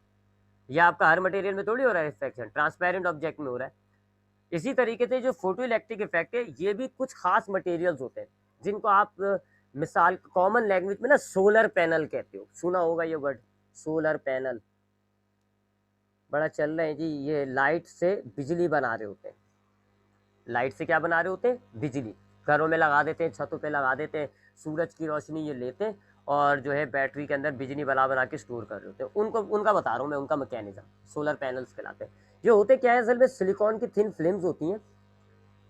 ये आपका हर मटेरियल में थोड़ी हो रहा है रिफ्लेक्शन, ट्रांसपेरेंट ऑब्जेक्ट में हो रहा है। इसी तरीके से जो फोटो इलेक्ट्रिक इफेक्ट है, ये भी कुछ खास मटेरियल्स होते हैं जिनको आप मिसाल कॉमन लैंग्वेज में ना सोलर पैनल कहते हो। सुना होगा ये वर्ड, सोलर पैनल। बड़ा चल रहे हैं जी। ये लाइट से बिजली बना रहे होते हैं। लाइट से क्या बना रहे होते हैं? बिजली। घरों में लगा देते हैं, छतों पे लगा देते हैं, सूरज की रोशनी ये लेते हैं और जो है बैटरी के अंदर बिजली बना बना के स्टोर कर रहे होते हैं। उनको, उनका बता रहा हूँ मैं, उनका मैकेनिज्म सोलर पैनल्स कहलाते हैं। ये होते क्या है? असल में सिलिकॉन की थिन फिल्म्स होती हैं।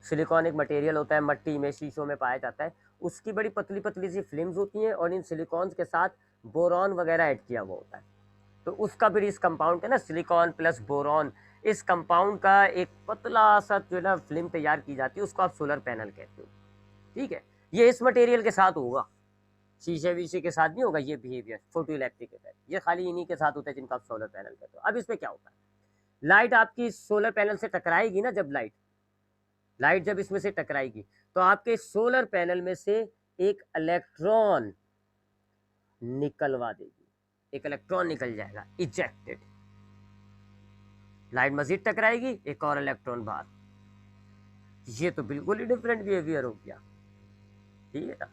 सिलिकॉन एक मटेरियल होता है, मट्टी में, शीशों में पाया जाता है। उसकी बड़ी पतली पतली सी फिल्म्स होती हैं और इन सिलिकॉन्स के साथ बोरॉन वगैरह ऐड किया हुआ होता है। तो उसका फिर इस कंपाउंड का ना, सिलिकॉन प्लस बोरॉन, इस कंपाउंड का एक पतला सा जो है ना फिल्म तैयार की जाती है, उसको आप सोलर पैनल कहते हो। ठीक है, ये इस मटेरियल के साथ होगा, शीशे वीशे के साथ नहीं होगा ये बिहेवियर, फोटो इलेक्ट्रिक इफेक्ट। ये खाली इन्हीं के साथ होता है जिनको आप सोलर पैनल कहते हो। अब इसमें क्या होता है? लाइट आपकी सोलर पैनल से टकराएगी ना, जब लाइट जब इसमें से टकराएगी तो आपके सोलर पैनल में से एक इलेक्ट्रॉन निकलवा देगी, एक इलेक्ट्रॉन निकल जाएगा, इजेक्टेड। लाइट मजीद टकराएगी, एक और इलेक्ट्रॉन बाहर। ये तो बिल्कुल ही डिफरेंट बिहेवियर हो गया। ठीक है ना?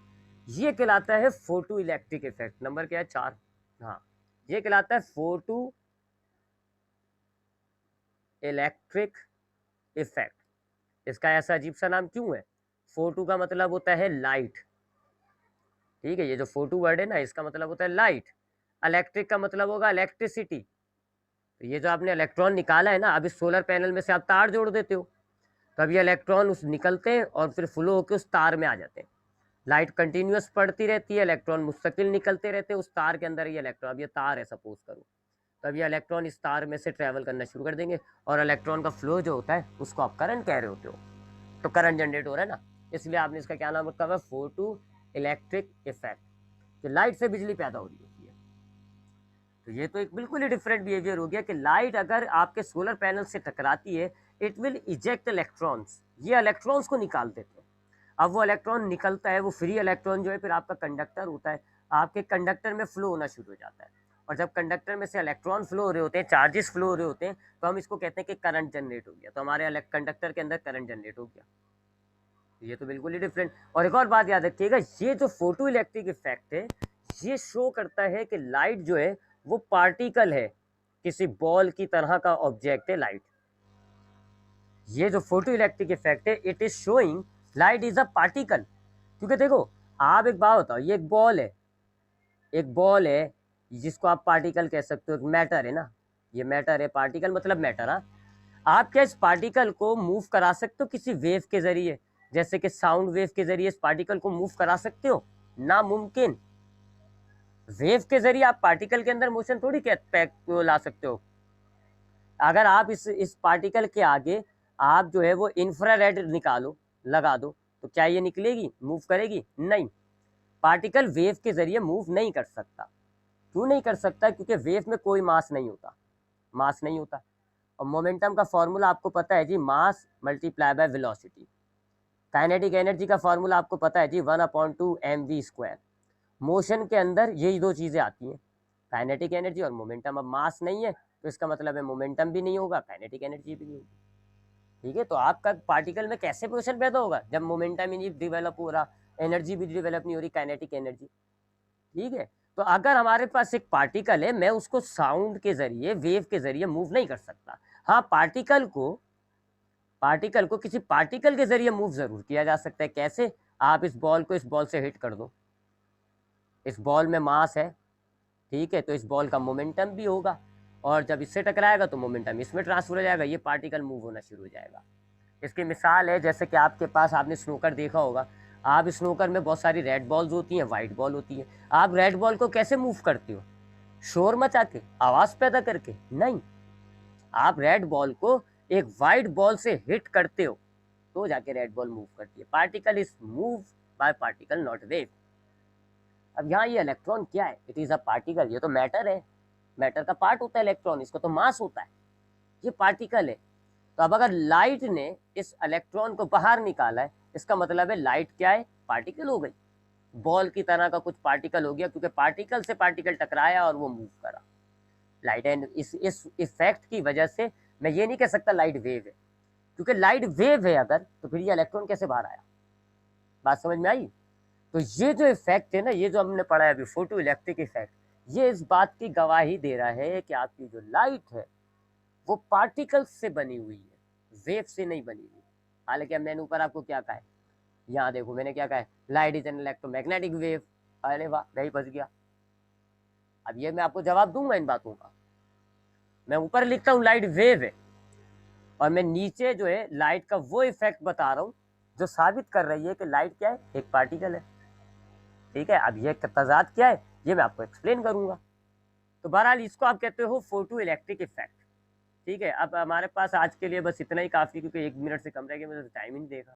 ये कहलाता है फोटो इलेक्ट्रिक इफेक्ट। नंबर क्या है? 4। हाँ, ये कहलाता है फोटो इलेक्ट्रिक इफेक्ट। इसका ऐसा अजीब सा नाम क्यों है? फोटो का मतलब होता है लाइट। ठीक है, ये जो फोटो वर्ड है ना, इसका मतलब होता है लाइट। इलेक्ट्रिक का मतलब होगा इलेक्ट्रिसिटी। तो ये जो आपने इलेक्ट्रॉन निकाला है ना, अब इस सोलर पैनल में से आप तार जोड़ देते हो, तो अब ये इलेक्ट्रॉन उस निकलते हैं और फिर फ्लो होकर उस तार में आ जाते हैं। लाइट कंटिन्यूअस पड़ती रहती है, इलेक्ट्रॉन मुस्तकिल निकलते रहते हैं उस तार के अंदर। ये इलेक्ट्रॉन, अब ये तार है सपोज करो, तो अब ये इलेक्ट्रॉन इस तार में से ट्रैवल करना शुरू कर देंगे, और इलेक्ट्रॉन का फ्लो जो होता है उसको आप करंट कह रहे होते हो, तो करंट जनरेट हो रहा है ना, इसलिए आपने इसका क्या नाम रखा हुआ है, फोटो इलेक्ट्रिक इफेक्ट, तो लाइट से बिजली पैदा हो रही होती है। तो ये तो एक बिल्कुल ही डिफरेंट बिहेवियर हो गया कि लाइट अगर आपके सोलर पैनल से टकराती है, इट विल इजेक्ट इलेक्ट्रॉन्स, ये इलेक्ट्रॉन्स को निकाल देते हैं। अब वो इलेक्ट्रॉन निकलता है, वो फ्री इलेक्ट्रॉन जो है फिर आपका कंडक्टर होता है, आपके कंडक्टर में फ्लो होना शुरू हो जाता है, और जब कंडक्टर में से इलेक्ट्रॉन फ्लो हो रहे होते हैं, चार्जेस फ्लो हो रहे होते हैं, तो हम इसको कहते हैं कि करंट जनरेट हो गया, तो हमारे कंडक्टर के अंदर करंट जनरेट हो गया। ये तो बिल्कुल ही डिफरेंट। और एक और बात याद रखिएगा, ये जो फोटो इलेक्ट्रिक इफेक्ट है, ये शो करता है कि लाइट जो है वो पार्टिकल है, किसी बॉल की तरह का ऑब्जेक्ट है लाइट। ये जो फोटो इलेक्ट्रिक इफेक्ट है, it is showing light is a particle. क्योंकि देखो, आप एक बात बताओ, ये एक बॉल है, एक बॉल है जिसको आप पार्टिकल कह सकते हो, मैटर है ना, ये मैटर है, पार्टिकल मतलब मैटर। हाँ, आप क्या इस पार्टिकल को मूव करा सकते हो किसी वेव के जरिए, जैसे कि साउंड वेव के जरिए इस पार्टिकल को मूव करा सकते हो? नामुमकिन। वेव के जरिए आप पार्टिकल के अंदर मोशन थोड़ी ला सकते हो। अगर आप इस पार्टिकल के आगे आप जो है वो इंफ्रारेड निकालो, लगा दो, तो क्या ये निकलेगी, मूव करेगी? नहीं। पार्टिकल वेव के जरिए मूव नहीं कर सकता। क्यों नहीं कर सकता? क्योंकि वेव में कोई मास नहीं होता, मास नहीं होता। और मोमेंटम का फॉर्मूला आपको पता है जी, mass multiply by velocity. Kinetic energy का फॉर्मूला आपको पता है जी, 1/2 mv²। मोशन के अंदर यही दो चीज़ें आती हैं, काइनेटिक एनर्जी और मोमेंटम। अब मास नहीं है तो इसका मतलब है मोमेंटम भी नहीं होगा, काइनेटिक एनर्जी भी नहीं होगी। ठीक है, तो आपका पार्टिकल में कैसे मोशन पैदा होगा? जब मोमेंटम ही नहीं डिवेलप हो रहा, एनर्जी भी डिवेलप नहीं हो रही, काइनेटिक एनर्जी। ठीक है, तो अगर हमारे पास एक पार्टिकल है, मैं उसको साउंड के जरिए, वेव के जरिए मूव नहीं कर सकता। हाँ, पार्टिकल को किसी पार्टिकल के जरिए मूव जरूर किया जा सकता है। कैसे? आप इस बॉल को इस बॉल से हिट कर दो, इस बॉल में मास है, ठीक है, तो इस बॉल का मोमेंटम भी होगा, और जब इससे टकराएगा तो मोमेंटम इसमें ट्रांसफर हो जाएगा, ये पार्टिकल मूव होना शुरू हो जाएगा। इसकी मिसाल है, जैसे कि आपके पास, आपने स्नूकर देखा होगा, आप स्नूकर में बहुत सारी रेड बॉल्स होती हैं, वाइट बॉल होती है। आप रेड बॉल को कैसे मूव करते हो? शोर मचा के, आवाज़ पैदा करके? नहीं, आप रेड बॉल को एक वाइट बॉल से हिट करते हो तो जाके रेड बॉल मूव करती है। Particle is move by particle, not wave. अब यहाँ ये इलेक्ट्रॉन क्या है? It is a particle. ये तो मैटर है, मैटर का पार्ट होता है इलेक्ट्रॉन, इसको तो मास होता है, ये पार्टिकल है। तो अब अगर लाइट ने इस इलेक्ट्रॉन को बाहर निकाला है, इसका मतलब है लाइट क्या है? पार्टिकल हो गई, बॉल की तरह का कुछ पार्टिकल हो गया, क्योंकि पार्टिकल से पार्टिकल टकराया और वो मूव करा। लाइट एंड इस इफेक्ट की वजह से मैं ये नहीं कह सकता लाइट वेव है, क्योंकि लाइट वेव है अगर, तो फिर ये इलेक्ट्रॉन कैसे बाहर आया? बात समझ में आई? तो ये जो इफेक्ट है ना, ये जो हमने पढ़ा है अभी, फोटो इलेक्ट्रिक इफेक्ट, ये इस बात की गवाही दे रहा है कि आपकी जो लाइट है वो पार्टिकल्स से बनी हुई है, वेव से नहीं बनी हुई। हालांकि अब मैंने ऊपर आपको क्या कहा है, यहाँ देखो मैंने क्या कहा है, light is an electromagnetic wave. अरे वाह, नहीं फंस गया। अब ये मैं आपको जवाब दूंगा इन बातों का। मैं ऊपर लिखता हूँ लाइट वेव है, और मैं नीचे जो है लाइट का वो इफेक्ट बता रहा हूँ जो साबित कर रही है कि लाइट क्या है? एक पार्टिकल है। ठीक है, अब ये तजाद क्या है ये मैं आपको एक्सप्लेन करूंगा। तो बहरहाल इसको आप कहते हो फोटो इलेक्ट्रिक इफेक्ट। ठीक है, अब हमारे पास आज के लिए बस इतना ही काफ़ी, क्योंकि 1 मिनट से कम रह गया, मुझे टाइम ही नहीं देखा।